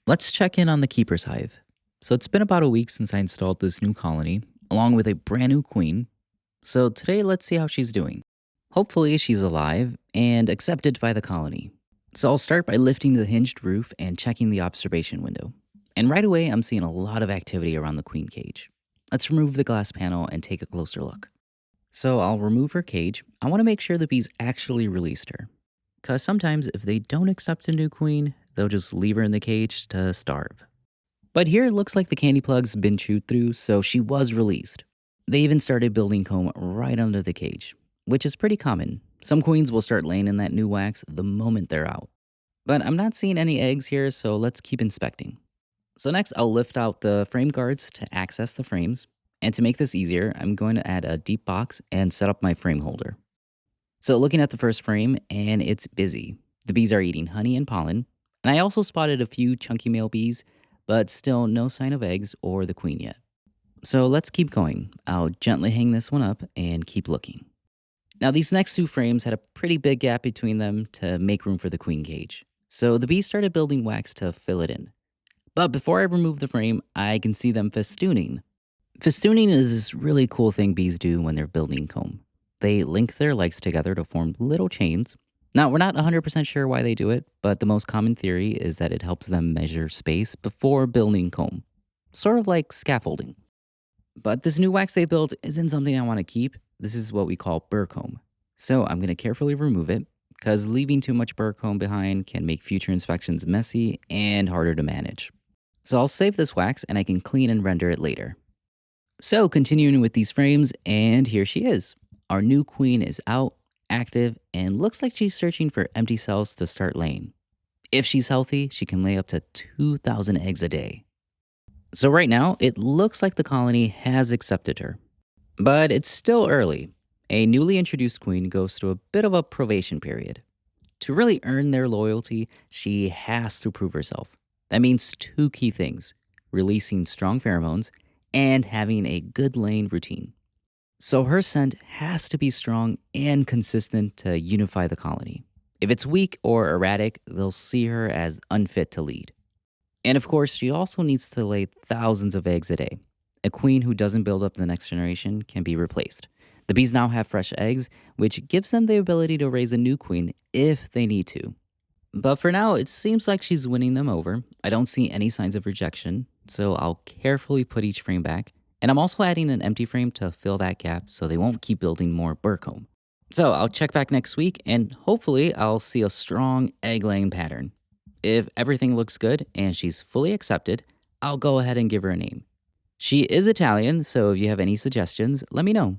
Let's check in on the keeper's hive. So it's been about a week since I installed this new colony, along with a brand new queen. So today, let's see how she's doing. Hopefully, she's alive and accepted by the colony. So I'll start by lifting the hinged roof and checking the observation window. And right away, I'm seeing a lot of activity around the queen cage. Let's remove the glass panel and take a closer look. So I'll remove her cage. I want to make sure the bees actually released her. Because sometimes, if they don't accept a new queen, they'll just leave her in the cage to starve. But here it looks like the candy plug's been chewed through, so she was released. They even started building comb right under the cage, which is pretty common. Some queens will start laying in that new wax the moment they're out. But I'm not seeing any eggs here, so let's keep inspecting. So next, I'll lift out the frame guards to access the frames. And to make this easier, I'm going to add a deep box and set up my frame holder. So looking at the first frame, and it's busy. The bees are eating honey and pollen. And I also spotted a few chunky male bees, but still no sign of eggs or the queen yet. So let's keep going. I'll gently hang this one up and keep looking. Now these next two frames had a pretty big gap between them to make room for the queen cage. So the bees started building wax to fill it in. But before I remove the frame, I can see them festooning. Festooning is this really cool thing bees do when they're building comb. They link their legs together to form little chains. Now, we're not 100% sure why they do it, but the most common theory is that it helps them measure space before building comb. Sort of like scaffolding. But this new wax they built isn't something I want to keep. This is what we call burr comb. So I'm going to carefully remove it, because leaving too much burr comb behind can make future inspections messy and harder to manage. So I'll save this wax and I can clean and render it later. So continuing with these frames, and here she is. Our new queen is out, active, and looks like she's searching for empty cells to start laying. If she's healthy, she can lay up to 2,000 eggs a day. So right now, it looks like the colony has accepted her. But it's still early. A newly introduced queen goes through a bit of a probation period. To really earn their loyalty, she has to prove herself. That means two key things: releasing strong pheromones and having a good laying routine. So her scent has to be strong and consistent to unify the colony. If it's weak or erratic, they'll see her as unfit to lead. And of course, she also needs to lay thousands of eggs a day. A queen who doesn't build up the next generation can be replaced. The bees now have fresh eggs, which gives them the ability to raise a new queen if they need to. But for now, it seems like she's winning them over. I don't see any signs of rejection, so I'll carefully put each frame back. And I'm also adding an empty frame to fill that gap so they won't keep building more burr comb. So I'll check back next week and hopefully I'll see a strong egg laying pattern. If everything looks good and she's fully accepted, I'll go ahead and give her a name. She is Italian, so if you have any suggestions, let me know.